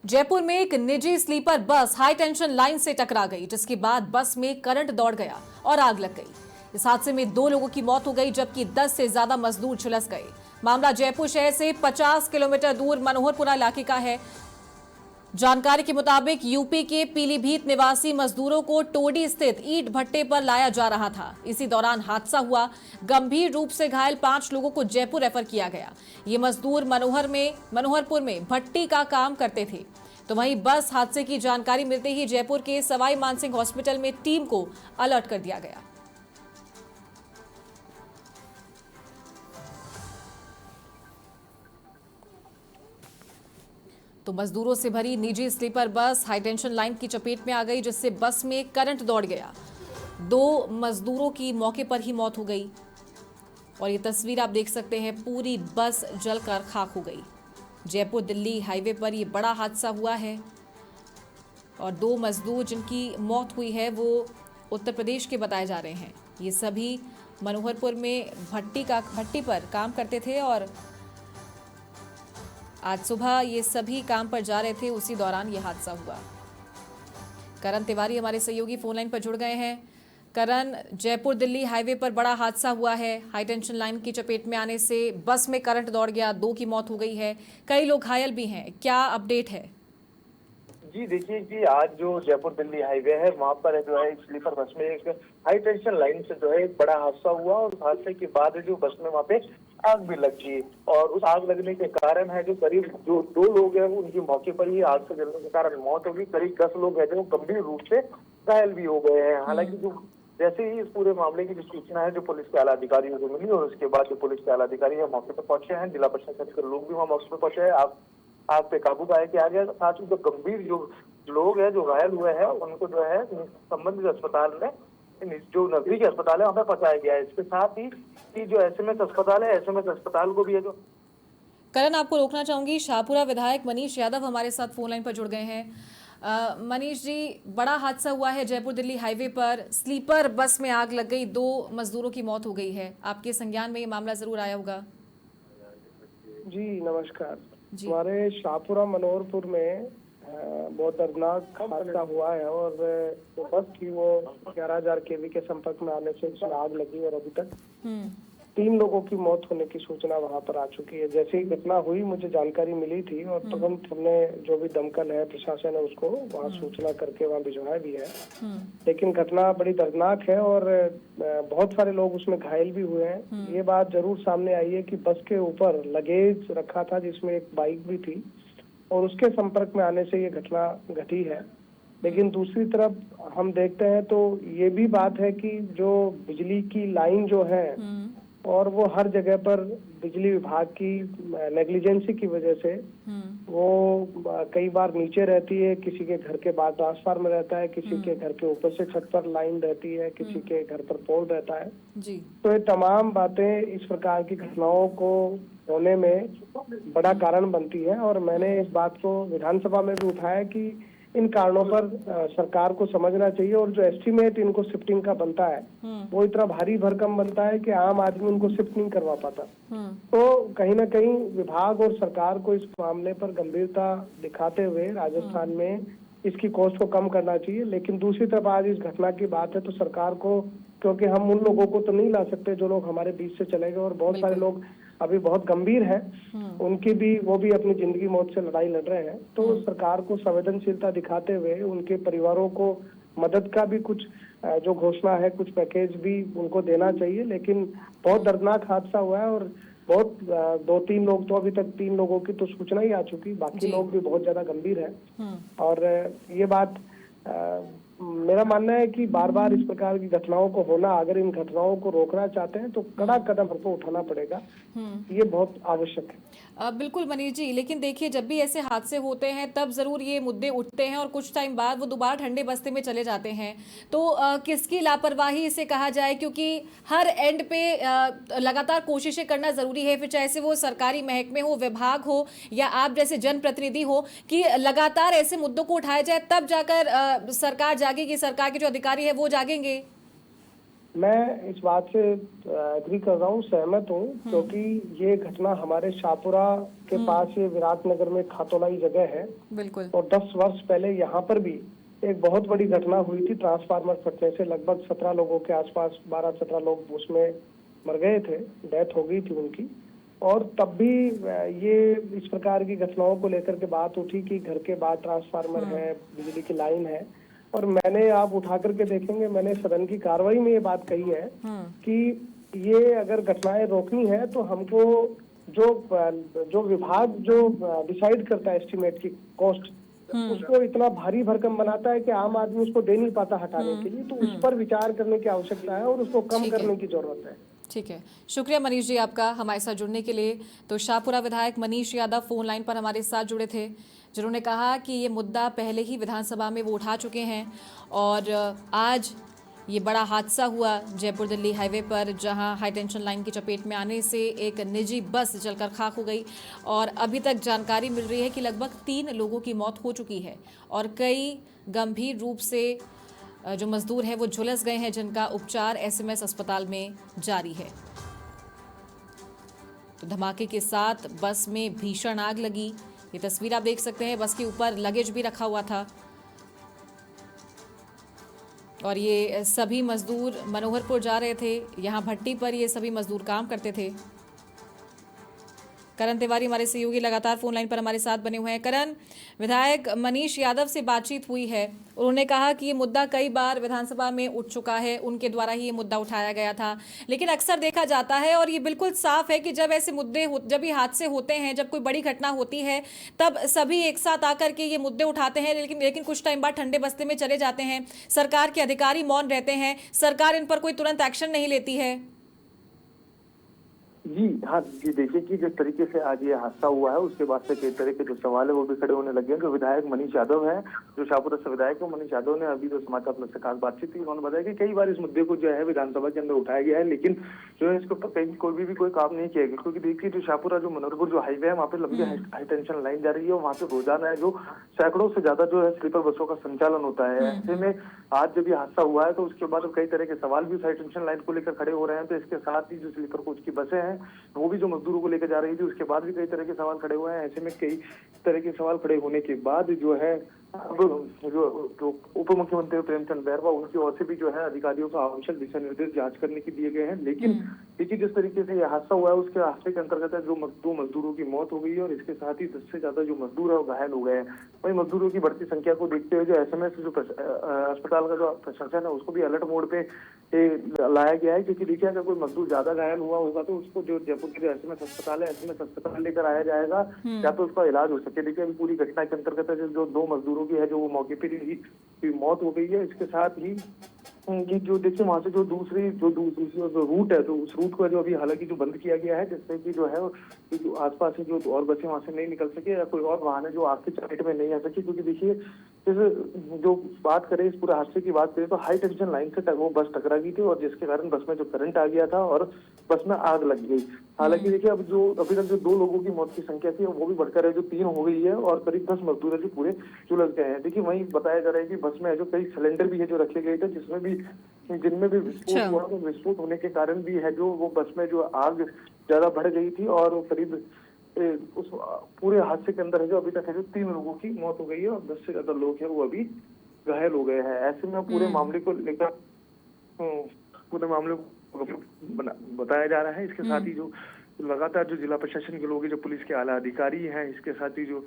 जयपुर में एक निजी sleeper bus high tension line से टकरा गई, जिसके बाद बस में करंट दौड़ गया और आग लग गई। इस हादसे में 2 लोगों की मौत हो गई, जबकि 10 से ज्यादा मजदूर झुलस गए। मामला जयपुर शहर से 50 किलोमीटर दूर मनोहरपुरा इलाके का है। जानकारी के मुताबिक यूपी के पीलीभीत निवासी मजदूरों को टोडी स्थित ईंट भट्टे पर लाया जा रहा था। इसी दौरान हादसा हुआ। गंभीर रूप से घायल 5 लोगों को जयपुर रेफर किया गया। ये मजदूर मनोहरपुर में भट्टी का काम करते थे। तो वहीं बस हादसे की जानकारी मिलते ही जयपुर के सवाई मानसिंह हॉस्पिटल में टीम को अलर्ट कर दिया गया। तो मजदूरों से भरी निजी स्लीपर बस हाईटेंशन लाइन की चपेट में आ गई, जिससे बस में करंट दौड़ गया। 2 मजदूरों की मौके पर ही मौत हो गई और ये तस्वीर आप देख सकते हैं, पूरी बस जलकर खाक हो गई। जयपुर दिल्ली हाईवे पर ये बड़ा हादसा हुआ है और 2 मजदूर जिनकी मौत हुई है वो उत्तर प्रदेश के बताए जा रहे हैं। ये सभी मनोहरपुर में भट्टी पर काम करते थे और आज सुबह ये सभी काम पर जा रहे थे, उसी दौरान ये हादसा हुआ। करण तिवारी हमारे सहयोगी फोन लाइन पर जुड़ गए हैं। करण, जयपुर दिल्ली हाईवे पर बड़ा हादसा हुआ है। हाई टेंशन लाइन की चपेट में आने से बस में करंट दौड़ गया, 2 की मौत हो गई है, कई लोग घायल भी हैं। क्या अपडेट है? जी देखिए जी, आज जो जयपुर दिल्ली हाईवे है वहाँ पर जो है स्लीपर बस में एक हाई टेंशन लाइन से जो है एक बड़ा हादसा हुआ और उस हादसे के बाद जो बस में वहाँ पे आग भी लग गई और उस आग लगने के कारण है जो करीब जो 2 लोग हैं उनकी मौके पर ही आग से जलने के कारण मौत होगी। करीब 10 लोग हैं जो गंभीर रूप से घायल भी हो गए हैं। हालांकि जो जैसे ही इस पूरे मामले की जो सूचना है जो पुलिस के आला अधिकारियों को मिली और उसके बाद जो पुलिस के आला अधिकारी है मौके पर पहुंचे हैं, जिला प्रशासन के लोग भी वहाँ मौके पर पहुंचे हैं। आग पे काबू पाया कि आ गया। साथ ही जो गंभीर जो लोग हैं जो घायल हुए हैं उनको जो है संबंधित अस्पताल में जो नजदीकी अस्पताल है वहाँ पे पहुंचाया गया है। इसके साथ ही कि जो एसएमएस अस्पताल है एसएमएस अस्पताल को भी है जो करण, आपको रोकना चाहूंगी। शाहपुरा विधायक मनीष यादव हमारे साथ फोन लाइन पर जुड़ गए हैं। मनीष जी, बड़ा हादसा हुआ है जयपुर दिल्ली हाईवे पर, स्लीपर बस में आग लग गई, 2 मजदूरों की मौत हो गई है। आपके संज्ञान में ये मामला जरूर आया होगा। जी नमस्कार। हमारे शाहपुरा मनोहरपुर में बहुत दर्दनाक हादसा हुआ है और जो बस थी वो 11,000 केवी के संपर्क में आने से उसमें आग लगी और अभी तक 3 लोगों की मौत होने की सूचना वहां पर आ चुकी है। जैसे ही घटना हुई मुझे जानकारी मिली थी और तुरंत हमने जो भी दमकल है प्रशासन है उसको वहाँ सूचना करके वहाँ भिजवाया भी है। लेकिन घटना बड़ी दर्दनाक है और बहुत सारे लोग उसमें घायल भी हुए हैं। ये बात जरूर सामने आई है कि बस के ऊपर लगेज रखा था जिसमें एक बाइक भी थी और उसके संपर्क में आने से ये घटना घटी है। लेकिन दूसरी तरफ हम देखते हैं तो ये भी बात है कि जो बिजली की लाइन जो है और वो हर जगह पर बिजली विभाग की नेग्लिजेंसी की वजह से वो कई बार नीचे रहती है, किसी के घर के बाद ट्रांसफार्मर रहता है, किसी के घर के ऊपर से छत पर लाइन रहती है, किसी के घर पर पोल रहता है जी। तो ये तमाम बातें इस प्रकार की घटनाओं को होने में बड़ा कारण बनती है और मैंने इस बात को विधानसभा में भी उठाया कि इन कारणों पर सरकार को समझना चाहिए और जो एस्टीमेट इनको शिफ्टिंग का बनता है वो इतना भारी भरकम बनता है कि आम आदमी उनको शिफ्ट नहीं करवा पाता। तो कहीं ना कहीं विभाग और सरकार को इस मामले पर गंभीरता दिखाते हुए राजस्थान में इसकी कॉस्ट को कम करना चाहिए। लेकिन दूसरी तरफ आज इस घटना की बात है तो सरकार को, क्योंकि हम उन लोगों को तो नहीं ला सकते जो लोग हमारे बीच से चले गए और बहुत सारे लोग अभी बहुत गंभीर हैं, उनकी भी वो भी अपनी जिंदगी मौत से लड़ाई लड़ रहे हैं। तो सरकार को संवेदनशीलता दिखाते हुए उनके परिवारों को मदद का भी कुछ जो घोषणा है, कुछ पैकेज भी उनको देना चाहिए। लेकिन बहुत दर्दनाक हादसा हुआ है और बहुत 2-3 लोग तो अभी तक 3 लोगों की तो सूचना ही आ चुकी, बाकी लोग भी बहुत ज्यादा गंभीर हैं। और ये बात मेरा मानना है कि बार बार इस प्रकार की घटनाओं को होना, अगर इन घटनाओं को रोकना चाहते हैं तो कड़ा कदम हमको उठाना पड़ेगा, ये बहुत आवश्यक है। बिल्कुल मनीष जी, लेकिन देखिए जब भी ऐसे हादसे होते हैं तब जरूर ये मुद्दे उठते हैं और कुछ टाइम बाद वो दोबारा ठंडे बस्ते में चले जाते हैं। तो किसकी लापरवाही इसे कहा जाए, क्योंकि हर एंड पे लगातार कोशिशें करना जरूरी है, फिर चाहे से वो सरकारी महकमे हो, विभाग हो या आप जैसे जनप्रतिनिधि हो, कि लगातार ऐसे मुद्दों को उठाया जाए, तब जाकर सरकार जागेगी, सरकार के जो अधिकारी है वो जागेंगे। मैं इस बात से एग्री कर रहा हूँ, सहमत हूँ, क्योंकि ये घटना हमारे शाहपुरा के पास, ये विराटनगर में खातोलाई जगह है, बिल्कुल। और 10 वर्ष पहले यहाँ पर भी एक बहुत बड़ी घटना हुई थी। ट्रांसफार्मर फटने से लगभग 17 लोगों के आसपास, 12-17 लोग उसमें मर गए थे, डेथ हो गई थी उनकी। और तब भी ये इस प्रकार की घटनाओं को लेकर के बात उठी कि घर के बाद ट्रांसफार्मर है, बिजली की लाइन है। और मैंने, आप उठा करके देखेंगे, मैंने सदन की कार्रवाई में ये बात कही है कि ये अगर घटनाएं रोकनी है तो हमको जो विभाग जो डिसाइड करता है एस्टिमेट की कॉस्ट, उसको इतना भारी भरकम बनाता है कि आम आदमी उसको दे नहीं पाता हटाने के लिए। तो उस पर विचार करने की आवश्यकता है और उसको कम करने की जरूरत है। ठीक है, शुक्रिया मनीष जी आपका हमारे साथ जुड़ने के लिए। तो शाहपुरा विधायक मनीष यादव फोन लाइन पर हमारे साथ जुड़े थे, जिन्होंने कहा कि ये मुद्दा पहले ही विधानसभा में वो उठा चुके हैं और आज ये बड़ा हादसा हुआ जयपुर दिल्ली हाईवे पर, जहां हाई टेंशन लाइन की चपेट में आने से एक निजी बस जलकर खाक हो गई। और अभी तक जानकारी मिल रही है कि लगभग 3 लोगों की मौत हो चुकी है और कई गंभीर रूप से जो मजदूर हैं वो झुलस गए हैं, जिनका उपचार एसएमएस अस्पताल में जारी है। तो धमाके के साथ बस में भीषण आग लगी। ये तस्वीर आप देख सकते हैं, बस के ऊपर लगेज भी रखा हुआ था और ये सभी मजदूर मनोहरपुर जा रहे थे। यहाँ भट्टी पर ये सभी मजदूर काम करते थे। करण तिवारी हमारे सहयोगी लगातार फोन लाइन पर हमारे साथ बने हुए हैं। करण, विधायक मनीष यादव से बातचीत हुई है, उन्होंने कहा कि ये मुद्दा कई बार विधानसभा में उठ चुका है, उनके द्वारा ही ये मुद्दा उठाया गया था। लेकिन अक्सर देखा जाता है और ये बिल्कुल साफ है कि जब ऐसे मुद्दे जब ये हादसे होते हैं, जब कोई बड़ी घटना होती है, तब सभी एक साथ आकर के ये मुद्दे उठाते हैं, लेकिन कुछ टाइम बाद ठंडे बस्ते में चले जाते हैं। सरकार के अधिकारी मौन रहते हैं, सरकार इन पर कोई तुरंत एक्शन नहीं लेती है। जी हाँ जी, देखिए कि जिस तरीके से आज ये हादसा हुआ है उसके बाद से कई तरह के जो सवाल है वो भी खड़े होने लगे हैं। जो विधायक मनीष यादव है, जो शाहपुरा से विधायक है, मनीष यादव ने अभी जो समाचार पत्र से खास बातचीत की, उन्होंने बताया कि कई बार इस मुद्दे को जो है विधानसभा के अंदर उठाया गया है, लेकिन जो है इसके ऊपर कहीं कोई काम नहीं किया गया। क्योंकि देखिए जो शाहपुरा जो मनोहरपुर जो हाईवे है, वहाँ पे लंबी हाई टेंशन लाइन जा रही है और वहाँ पे रोजाना है जो सैकड़ों से ज्यादा जो है स्लीपर बसों का संचालन होता है। ऐसे में आज जब ये हादसा हुआ है तो उसके बाद कई तरह के सवाल भी हाई टेंशन लाइन को लेकर खड़े हो रहे हैं। तो इसके साथ ही जो स्लीपर कोच की बसें हैं वो भी जो मजदूरों को लेकर जा रही थी, उसके बाद भी कई तरह के सवाल खड़े हुए हैं। ऐसे में कई तरह के सवाल खड़े होने के बाद जो है अब जो उप मुख्यमंत्री प्रेमचंद बैरवा, उनकी ओर से भी जो है अधिकारियों को आवश्यक दिशा निर्देश जांच करने के दिए गए हैं। लेकिन देखिए जिस तरीके से यह हादसा हुआ है उसके हादसे के अंतर्गत जो 2 मजदूरों की मौत हो गई है और इसके साथ ही 10 से ज्यादा जो मजदूर है वो घायल हो गए हैं। वही मजदूरों की बढ़ती संख्या को देखते हुए जो एसएमएस जो अस्पताल का जो प्रशासन है उसको भी अलर्ट मोड पे लाया गया है। क्योंकि देखिए अगर कोई मजदूर ज्यादा घायल हुआ होगा तो उसको जो जयपुर के एसएमएस अस्पताल है, एसएमएस अस्पताल लेकर आया जाएगा या तो उसका इलाज हो सके। देखिए अभी पूरी घटना के अंतर्गत जो 2 मजदूरों की है जो वो मौके पर ही मौत हो गई है। इसके साथ ही ये जो देखिए वहां से जो दूसरी जो रूट है, तो उस रूट को जो अभी हालांकि जो बंद किया गया है, जिससे कि जो है जो आसपास से जो और बसें वहां से नहीं निकल सके या कोई और वाहन है जो आपके चपेट में नहीं आ सके। क्योंकि देखिए जो बात करें इस पूरे हादसे की बात करें तो हाई टेंशन लाइन से वो बस टकरा गई थी और जिसके कारण बस में जो करंट आ गया था और बस में आग लग गई। हालांकि देखिए अब जो अभी तक जो 2 लोगों की मौत की संख्या थी वो भी बढ़कर है जो 3 हो गई है और करीब 10 मजदूर है जो पूरे झुलस गए हैं। देखिए वहीं बताया जा रहा है कि बस में जो कई सिलेंडर भी है जो रखे गए थे, जिनमें भी विस्फोट हुआ। तो विस्फोट होने के कारण भी है जो वो बस में जो आग ज्यादा बढ़ गई थी और करीब उस पूरे हादसे के अंदर है जो अभी तक है जो 3 लोगों की मौत हो गई है और 10 से ज्यादा लोग हैं वो अभी घायल हो गए हैं। ऐसे में पूरे मामले को लेकर पूरे मामले को बताया जा रहा है। इसके साथ ही जो लगातार जो जिला प्रशासन के लोग, जो पुलिस के आला अधिकारी हैं, इसके साथ ही जो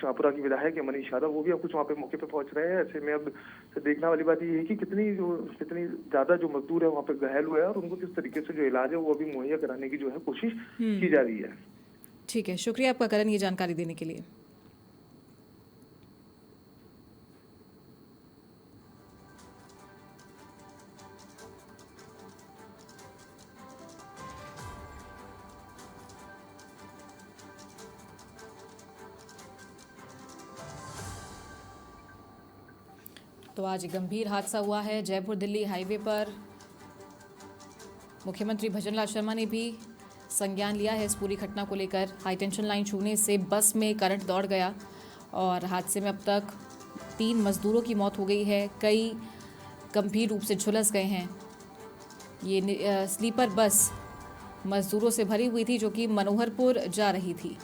शाहपुरा की विधायक है मनीष यादव, वो भी अब कुछ वहाँ पे मौके पे पहुंच रहे हैं। ऐसे में अब देखने वाली बात ये है कि कितनी ज्यादा जो मजदूर है वहाँ पे घायल हुए हैं और उनको किस तरीके से जो इलाज है वो अभी मुहैया कराने की जो है कोशिश की जा रही है। ठीक है, शुक्रिया आपका करण ये जानकारी देने के लिए। तो आज गंभीर हादसा हुआ है जयपुर दिल्ली हाईवे पर। मुख्यमंत्री भजनलाल शर्मा ने भी संज्ञान लिया है इस पूरी घटना को लेकर। हाई टेंशन लाइन छूने से बस में करंट दौड़ गया और हादसे में अब तक 3 मजदूरों की मौत हो गई है, कई गंभीर रूप से झुलस गए हैं। ये स्लीपर बस मजदूरों से भरी हुई थी जो कि मनोहरपुर जा रही थी।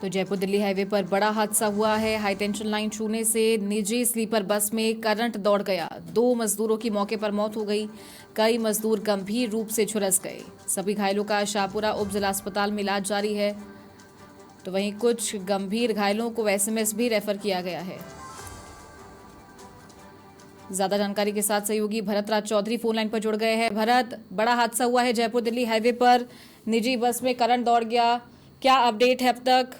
तो जयपुर दिल्ली हाईवे पर बड़ा हादसा हुआ है। हाई टेंशन लाइन छूने से निजी स्लीपर बस में करंट दौड़ गया। 2 मजदूरों की मौके पर मौत हो गई। कई मजदूर गंभीर रूप से झुलस गए। सभी घायलों का शाहपुरा उप जिला अस्पताल में इलाज जारी है। तो वहीं कुछ गंभीर घायलों को एसएमएस भी रेफर किया गया है। ज्यादा जानकारी के साथ सहयोगी भरत राज चौधरी फोन लाइन पर जुड़ गए हैं। भरत, बड़ा हादसा हुआ है जयपुर दिल्ली हाईवे पर, निजी बस में करंट दौड़ गया, क्या अपडेट है अब तक?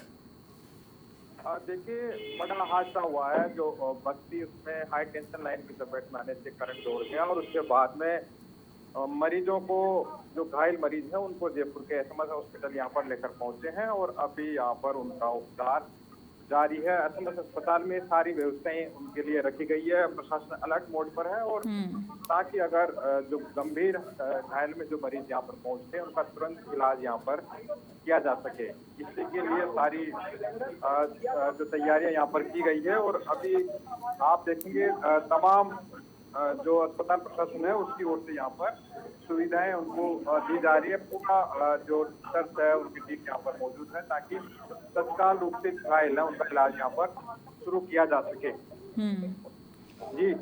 देखिए, बड़ा हादसा हुआ है। जो बस थी उसमें हाई टेंशन लाइन की चपेट में आने से करंट दौड़ गया और उसके बाद में मरीजों को, जो घायल मरीज हैं उनको जयपुर के एसएमएस हॉस्पिटल यहाँ पर लेकर पहुंचे हैं और अभी यहाँ पर उनका उपचार जारी है। एसएमएस अस्पताल में सारी व्यवस्थाएं उनके लिए रखी गई है। प्रशासन अलर्ट मोड पर है और ताकि अगर जो गंभीर घायल में जो मरीज यहाँ पर पहुंचते हैं उनका तुरंत इलाज यहाँ पर किया जा सके, इसके लिए सारी जो तैयारियां यहाँ पर की गई है। और अभी आप देखेंगे तमाम जो अस्पताल प्रशासन है उसकी ओर से यहाँ पर सुविधाएं उनको दी जा रही है। पूरा जो नर्स है उनकी टीम यहाँ पर मौजूद है ताकि तत्काल रूप से घायल है उनका इलाज यहाँ पर शुरू किया जा सके। जी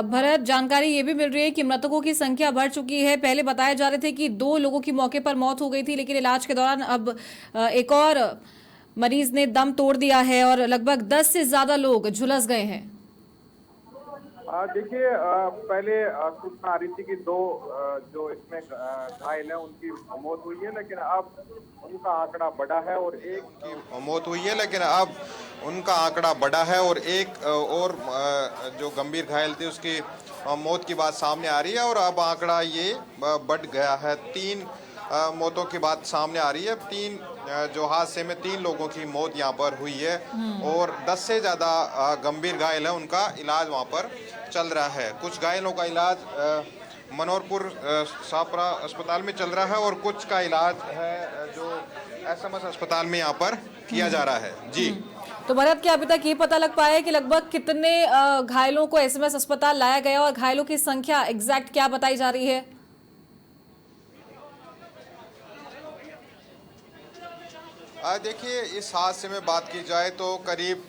भरत, जानकारी ये भी मिल रही है कि मृतकों की संख्या बढ़ चुकी है। पहले बताया जा रहे थे कि 2 लोगों की मौके पर मौत हो गई थी, लेकिन इलाज के दौरान अब एक और मरीज ने दम तोड़ दिया है और लगभग 10 से ज्यादा लोग झुलस गए हैं। देखिए, पहले सूचना आ रही थी कि 2 जो इसमें घायल है उनकी मौत हुई है, लेकिन अब उनका आंकड़ा बढ़ा है और एक की मौत हुई है, लेकिन अब उनका आंकड़ा बढ़ा है और एक और जो गंभीर घायल थे उसकी मौत की बात सामने आ रही है और अब आंकड़ा ये बढ़ गया है। 3 मौतों की बात सामने आ रही है। 3 जो हादसे में 3 लोगों की मौत यहाँ पर हुई है और 10 से ज़्यादा गंभीर घायल है, उनका इलाज वहाँ पर चल रहा है। कुछ घायलों का इलाज मनोहरपुर शाहपुरा अस्पताल में चल रहा है और कुछ का इलाज है जो एसएमएस अस्पताल में यहाँ पर किया जा रहा है। जी तो भरत, क्या अभी तक ये पता लग पाया है कि लगभग कितने घायलों को एसएमएस अस्पताल लाया गया और घायलों की संख्या एग्जैक्ट क्या बताई जा रही है? देखिए, इस हादसे में बात की जाए तो करीब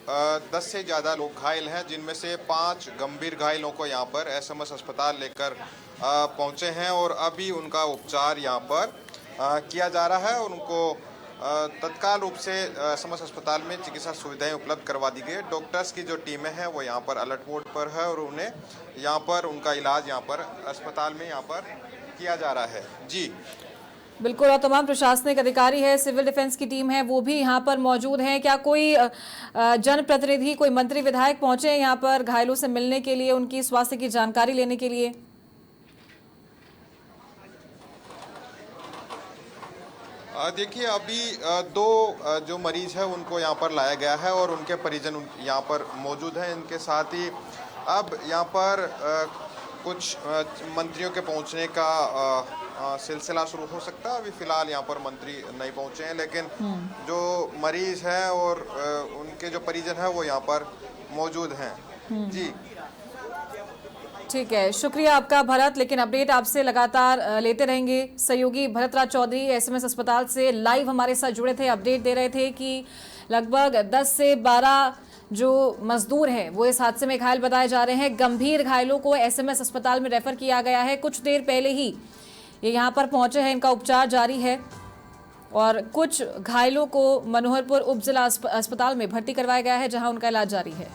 10 से ज़्यादा लोग घायल हैं, जिनमें से 5 गंभीर घायलों को यहाँ पर एसएमएस अस्पताल लेकर पहुँचे हैं और अभी उनका उपचार यहाँ पर किया जा रहा है और उनको तत्काल रूप से एसएमएस अस्पताल में चिकित्सा सुविधाएं उपलब्ध करवा दी गई है। डॉक्टर्स की जो टीमें हैं वो यहाँ पर अलर्ट मोड पर है और उन्हें यहाँ पर उनका इलाज यहाँ पर अस्पताल में यहाँ पर किया जा रहा है। जी बिल्कुल, और तमाम प्रशासनिक अधिकारी है, सिविल डिफेंस की टीम है, वो भी यहाँ पर मौजूद हैं। क्या कोई जनप्रतिनिधि, कोई मंत्री विधायक पहुंचे हैं यहाँ पर घायलों से मिलने के लिए, उनकी स्वास्थ्य की जानकारी लेने के लिए? देखिए, अभी 2 जो मरीज है उनको यहाँ पर लाया गया है और उनके परिजन यहाँ पर मौजूद हैं। इनके साथ ही अब यहाँ पर कुछ मंत्रियों के पहुँचने का सिलसिला शुरू हो सकता है। अभी फिलहाल यहाँ पर मंत्री नहीं पहुँचे हैं, लेकिन जो मरीज हैं और उनके जो परिजन हैं वो यहाँ पर मौजूद हैं। जी ठीक है, शुक्रिया आपका भरत। लेकिन अपडेट आपसे लगातार लेते रहेंगे। सहयोगी भरत राज चौधरी एसएमएस अस्पताल से लाइव हमारे साथ जुड़े थे, अपडेट दे रहे थे कि लगभग 10 से 12 जो मजदूर हैं वो इस हादसे में घायल बताए जा रहे हैं। गंभीर घायलों को एसएमएस अस्पताल में रेफर किया गया है। कुछ देर पहले ही ये यहाँ पर पहुंचे हैं, इनका उपचार जारी है और कुछ घायलों को मनोहरपुर उप जिला अस्पताल में भर्ती करवाया गया है, जहां उनका इलाज जारी है।